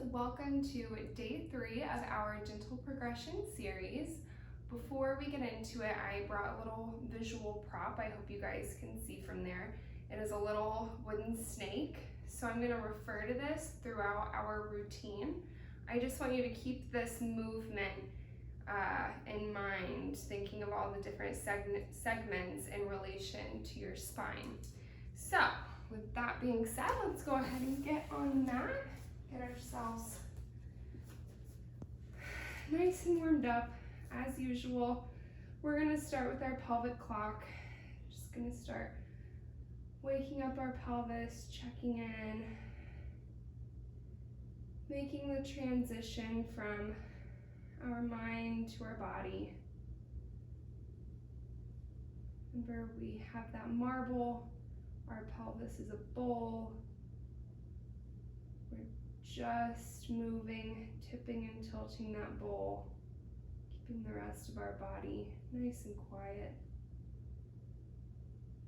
welcome to day 3 of our gentle progression series. Before we get into it, I brought a little visual prop. I hope you guys can see from there. It is a little wooden snake, so I'm going to refer to this throughout our routine. I just want you to keep this movement in mind, thinking of all the different segments in relation to your spine. So, with that being said, let's go ahead and get on that. Get ourselves nice and warmed up. As usual, we're going to start with our pelvic clock. Just going to start waking up our pelvis, checking in, making the transition from our mind to our body. Remember, we have that marble. Our pelvis is a bowl. We're just moving, tipping and tilting that bowl, keeping the rest of our body nice and quiet.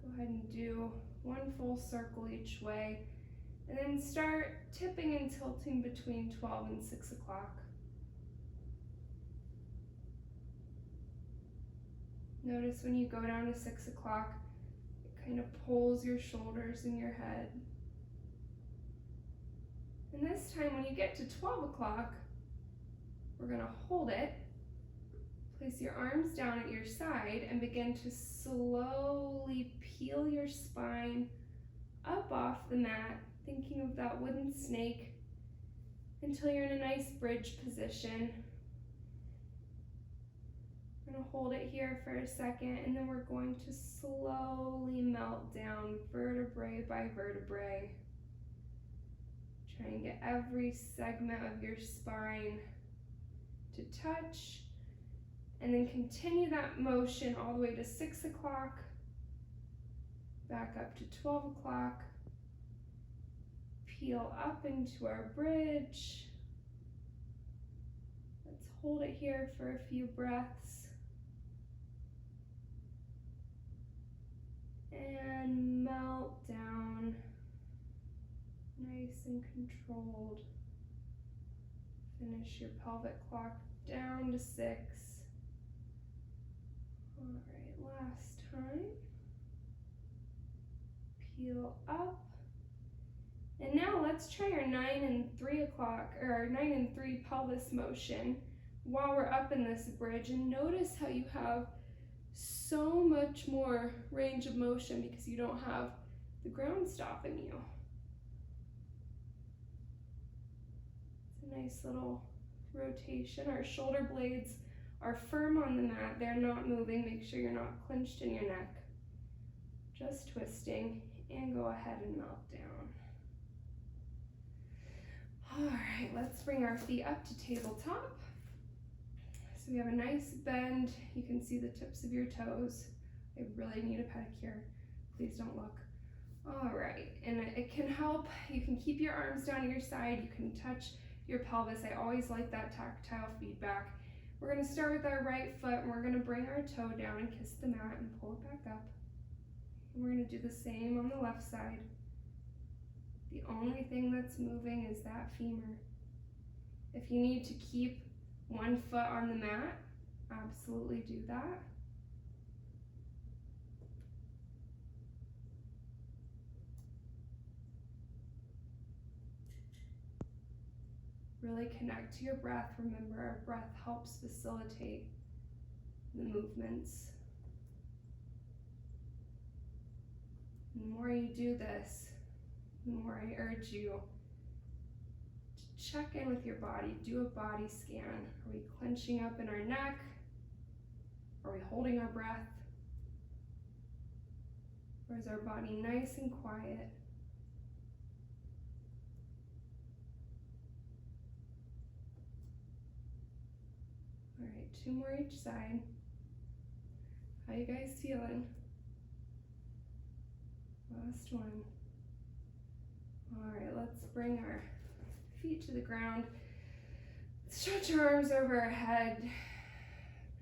Go ahead and do one full circle each way, and then start tipping and tilting between 12 and 6 o'clock. Notice when you go down to 6 o'clock, kind of pulls your shoulders and your head. And this time when you get to 12 o'clock, we're going to hold it, place your arms down at your side, and begin to slowly peel your spine up off the mat, thinking of that wooden snake, until you're in a nice bridge position. We're going to hold it here for a second, and then we're going to slowly melt down vertebrae by vertebrae. Try and get every segment of your spine to touch, and then continue that motion all the way to 6 o'clock, back up to 12 o'clock, peel up into our bridge. Let's hold it here for a few breaths. And melt down, nice and controlled. Finish your pelvic clock down to 6. All right, last time. Peel up. And now let's try our 9 and 3 o'clock, or our 9 and 3 pelvis motion while we're up in this bridge. And notice how you have so much more range of motion because you don't have the ground stopping you. It's a nice little rotation. Our shoulder blades are firm on the mat. They're not moving. Make sure you're not clenched in your neck. Just twisting, and go ahead and melt down. All right, let's bring our feet up to tabletop. So we have a nice bend. You can see the tips of your toes. I really need a pedicure. Please don't look. All right, and it can help. You can keep your arms down to your side. You can touch your pelvis. I always like that tactile feedback. We're going to start with our right foot, and we're going to bring our toe down and kiss the mat and pull it back up. And we're going to do the same on the left side. The only thing that's moving is that femur. If you need to keep one foot on the mat, absolutely do that. Really connect to your breath. Remember, our breath helps facilitate the movements. The more you do this, the more I urge you to check in with your body. Do a body scan. Are we clenching up in our neck? Are we holding our breath? Or is our body nice and quiet? All right, 2 more each side. How you guys feeling? Last one. All right, let's bring our feet to the ground. Stretch your arms over our head.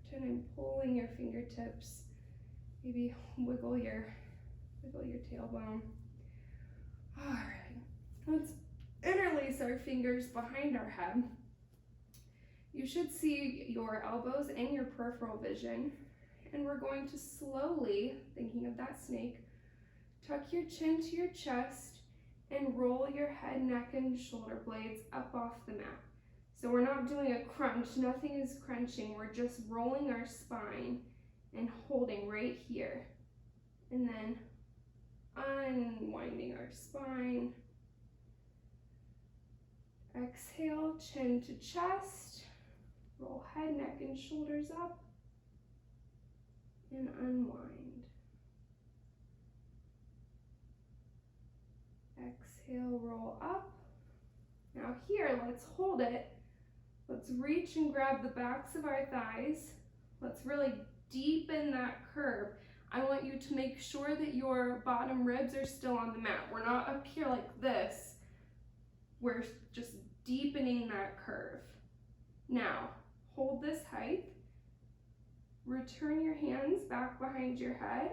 Pretend I'm pulling your fingertips. Maybe wiggle your tailbone. All right, let's interlace our fingers behind our head. You should see your elbows and your peripheral vision. And we're going to slowly, thinking of that snake, tuck your chin to your chest and roll your head, neck, and shoulder blades up off the mat. So we're not doing a crunch, nothing is crunching. We're just rolling our spine and holding right here. And then unwinding our spine. Exhale, chin to chest. Roll head, neck, and shoulders up. And unwind. Exhale, roll up. Now here, let's hold it. Let's reach and grab the backs of our thighs. Let's really deepen that curve. I want you to make sure that your bottom ribs are still on the mat. We're not up here like this. We're just deepening that curve. Now, hold this height. Return your hands back behind your head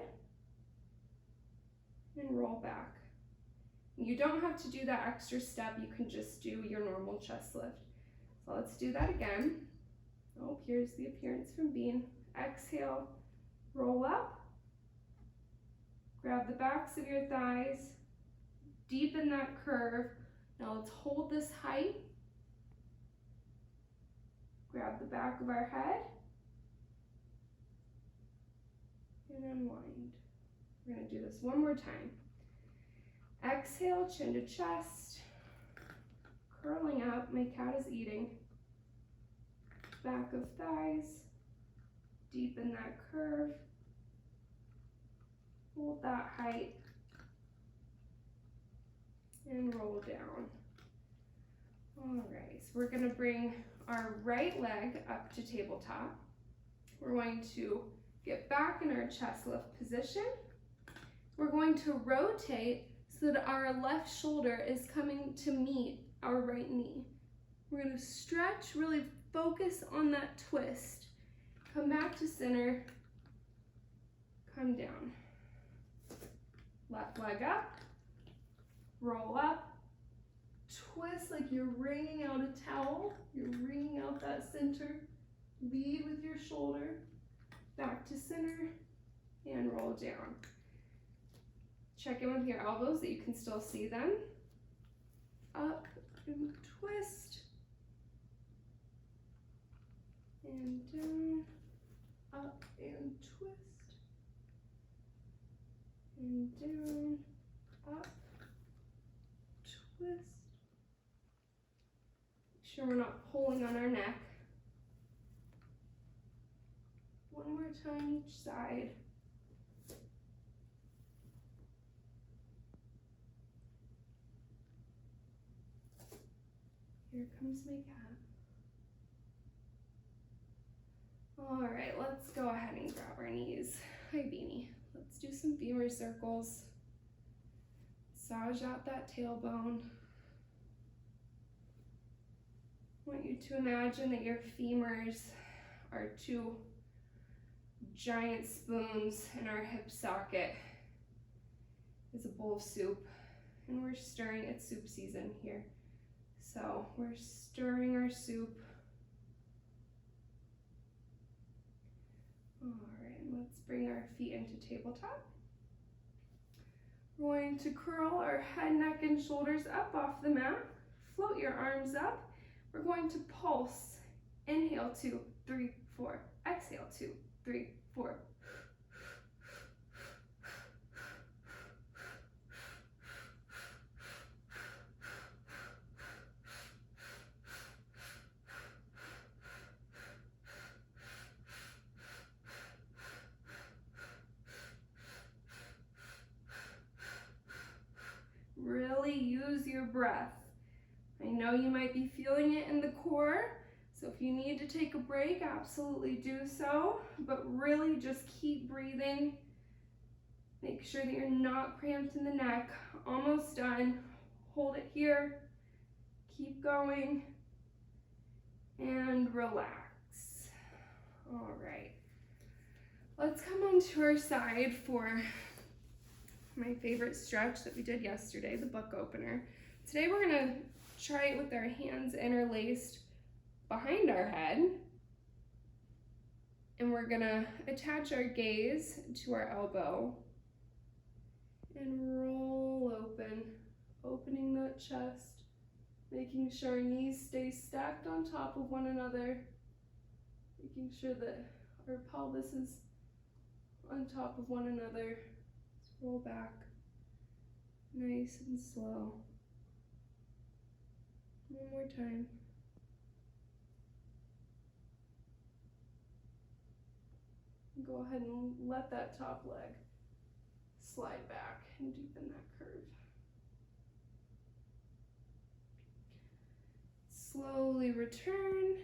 and roll back. You don't have to do that extra step. You can just do your normal chest lift. So let's do that again. Oh, here's the appearance from Bean. Exhale, roll up. Grab the backs of your thighs. Deepen that curve. Now let's hold this height. Grab the back of our head. And unwind. We're going to do this one more time. Exhale, chin to chest. Curling up, my cat is eating. Back of thighs. Deepen that curve. Hold that height. And roll down. All right, so we're going to bring our right leg up to tabletop. We're going to get back in our chest lift position. We're going to rotate so that our left shoulder is coming to meet our right knee. We're going to stretch, really focus on that twist. Come back to center, come down. Left leg up, roll up, twist like you're wringing out a towel. You're wringing out that center. Lead with your shoulder. Back to center and roll down. Check in with your elbows that you can still see them. Up and twist. And down. Up and twist. And down. Up. Twist. Make sure we're not pulling on our neck. One more time each side. Here comes my cat. All right, let's go ahead and grab our knees. Hi, Beanie. Let's do some femur circles. Massage out that tailbone. I want you to imagine that your femurs are two giant spoons and our hip socket is a bowl of soup, and we're stirring. It's soup season here, so we're stirring our soup. All right, let's bring our feet into tabletop. We're going to curl our head, neck, and shoulders up off the mat. Float your arms up. We're going to pulse. Inhale, 2, 3, 4. Exhale, 2, 3, 4. Really use your breath. I know you might be feeling it in the core, so if you need to take a break, absolutely do so, but really just keep breathing. Make sure that you're not cramped in the neck. Almost done. Hold it here. Keep going. And relax. All right. Let's come onto our side for my favorite stretch that we did yesterday, the book opener. Today we're going to try it with our hands interlaced behind our head. And we're gonna attach our gaze to our elbow and roll open, opening that chest, making sure our knees stay stacked on top of one another, making sure that our pelvis is on top of one another. Let's roll back, nice and slow. One more time. Go ahead and let that top leg slide back and deepen that curve. Slowly return,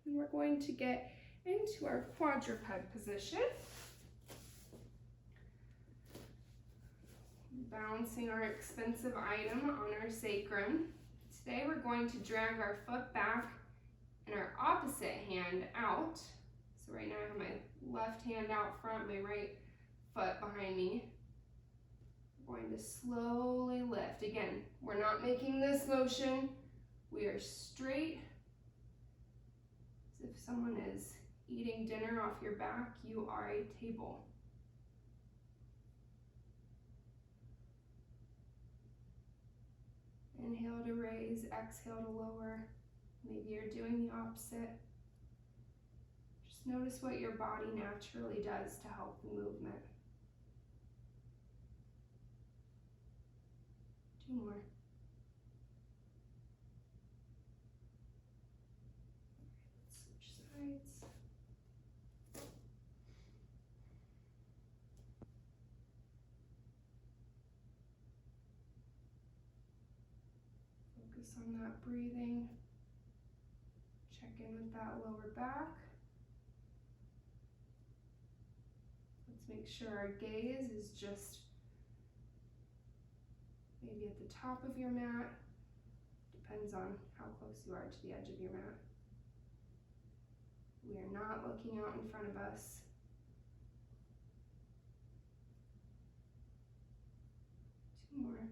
and we're going to get into our quadruped position. Balancing our expensive item on our sacrum. Today we're going to drag our foot back and our opposite hand out. So right now I have my left hand out front, my right foot behind me. We're going to slowly lift. Again, we're not making this motion. We are straight, as if someone is eating dinner off your back. You are a table. Inhale to raise, exhale to lower. Maybe you're doing the opposite. Just notice what your body naturally does to help the movement. 2 more. Switch sides. Focus on that breathing. Check in with that lower back. Let's make sure our gaze is just maybe at the top of your mat. Depends on how close you are to the edge of your mat. We are not looking out in front of us. 2 more.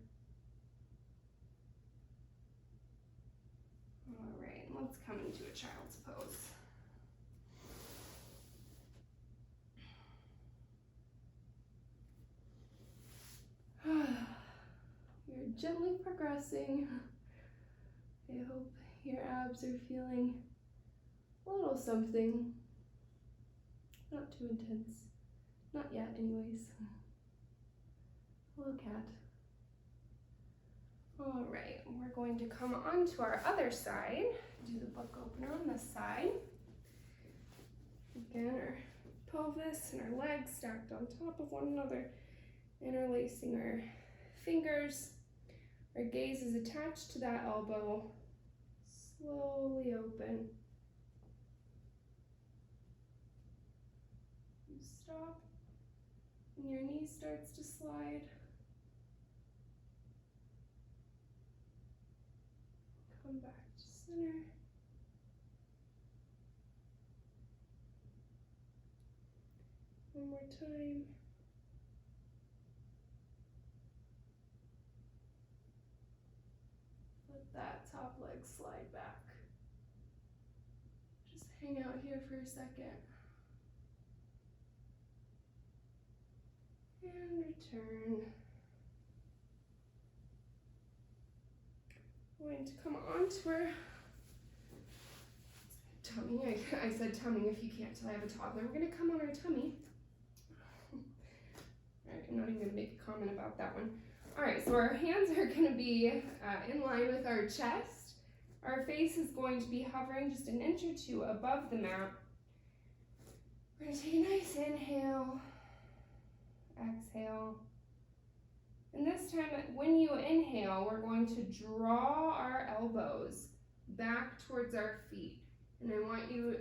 All right, let's come into a child's pose. You're gently progressing. I hope your abs are feeling a little something. Not too intense. Not yet, anyways. Hello, cat. All right, we're going to come on to our other side. Do the book opener on this side. Again, our pelvis and our legs stacked on top of one another, interlacing our fingers. Our gaze is attached to that elbow. Slowly open. You stop, and your knee starts to slide. Come back to center. One more time. Let that top leg slide back. Just hang out here for a second. And return. We're going to come on to our tummy. I said tummy if you can't tell I have a toddler. We're going to come on our tummy. All right, I'm not even going to make a comment about that one. All right, so our hands are going to be in line with our chest. Our face is going to be hovering just an inch or 2 above the mat. We're going to take a nice inhale, exhale. And this time, when you inhale, we're going to draw our elbows back towards our feet. And I want you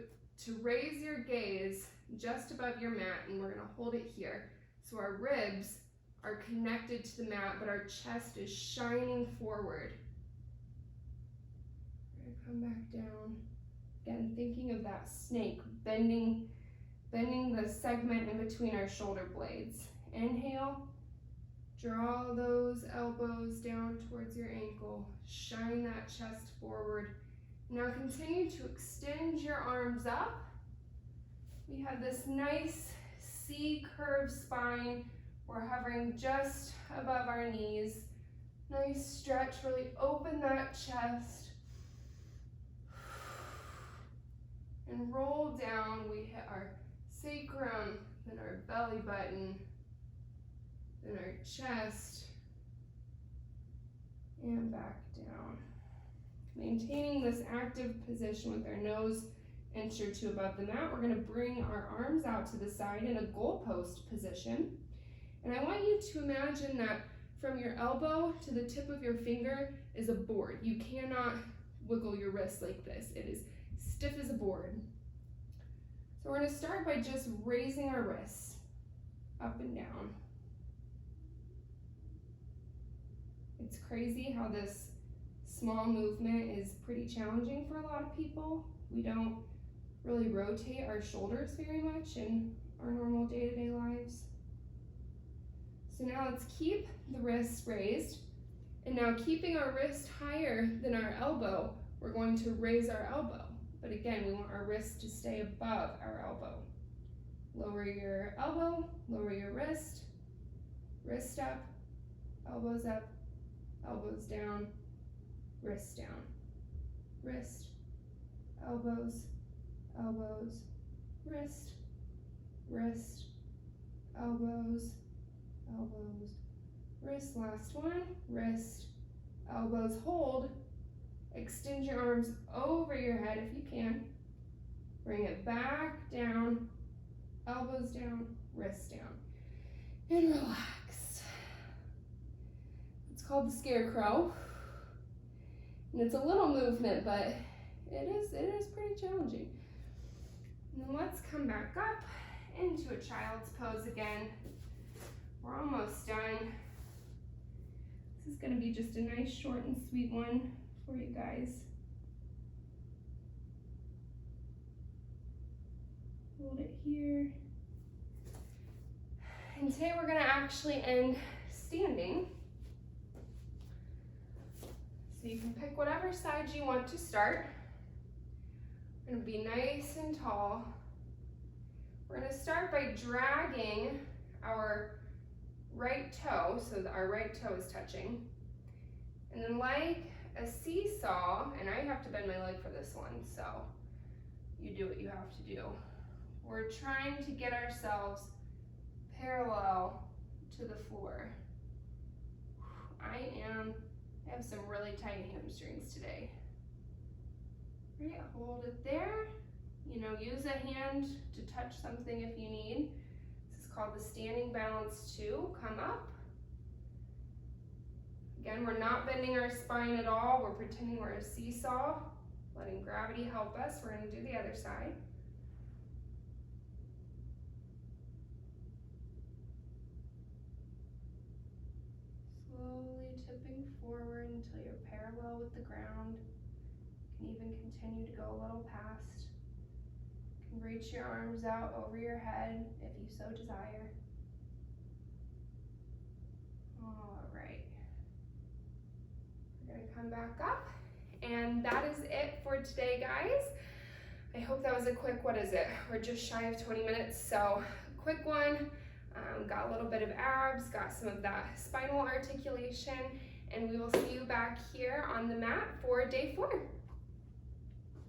to raise your gaze just above your mat, and we're going to hold it here. So our ribs are connected to the mat, but our chest is shining forward. We're going to come back down. Again, thinking of that snake, bending the segment in between our shoulder blades. Inhale, Draw those elbows down towards your ankle. Shine that chest forward. Now continue to extend your arms up. We have this nice C-curved spine. We're hovering just above our knees. Nice stretch, really open that chest. And roll down. We hit our sacrum, then our belly button, then our chest, and back down. Maintaining this active position with our nose inch or two above the mat, we're going to bring our arms out to the side in a goalpost position. And I want you to imagine that from your elbow to the tip of your finger is a board. You cannot wiggle your wrist like this. It is stiff as a board. So we're going to start by just raising our wrists up and down. It's crazy how this small movement is pretty challenging for a lot of people. We don't really rotate our shoulders very much in our normal day-to-day lives. So now let's keep the wrists raised. And now keeping our wrist higher than our elbow, we're going to raise our elbow. But again, we want our wrist to stay above our elbow. Lower your elbow, lower your wrist up, elbows up, elbows down, wrist down, wrist, elbows, elbows, wrist, wrist, elbows, elbows, wrist. Last one, wrist, elbows, hold. Extend your arms over your head if you can. Bring it back down, elbows down, wrist down, and relax. It's called the scarecrow. And it's a little movement, but it is pretty challenging. And then let's come back up into a child's pose again. We're almost done. This is going to be just a nice, short, and sweet one for you guys. Hold it here. And today we're going to actually end standing. So you can pick whatever side you want to start. We're going to be nice and tall. We're going to start by dragging our right toe so that our right toe is touching. And then like a seesaw, and I have to bend my leg for this one, so you do what you have to do. We're trying to get ourselves parallel to the floor. I have some really tight hamstrings today. Right, hold it there. You know, use a hand to touch something if you need. This is called the standing balance 2. Come up. Again, we're not bending our spine at all. We're pretending we're a seesaw, letting gravity help us. We're going to do the other side. Slowly tipping forward until you're parallel with the ground. You can even continue to go a little past. You can reach your arms out over your head if you so desire. All right. We're going to come back up, and that is it for today, guys. I hope that was a quick, what is it? We're just shy of 20 minutes, so quick one. Got a little bit of abs, got some of that spinal articulation, and we will see you back here on the mat for day 4.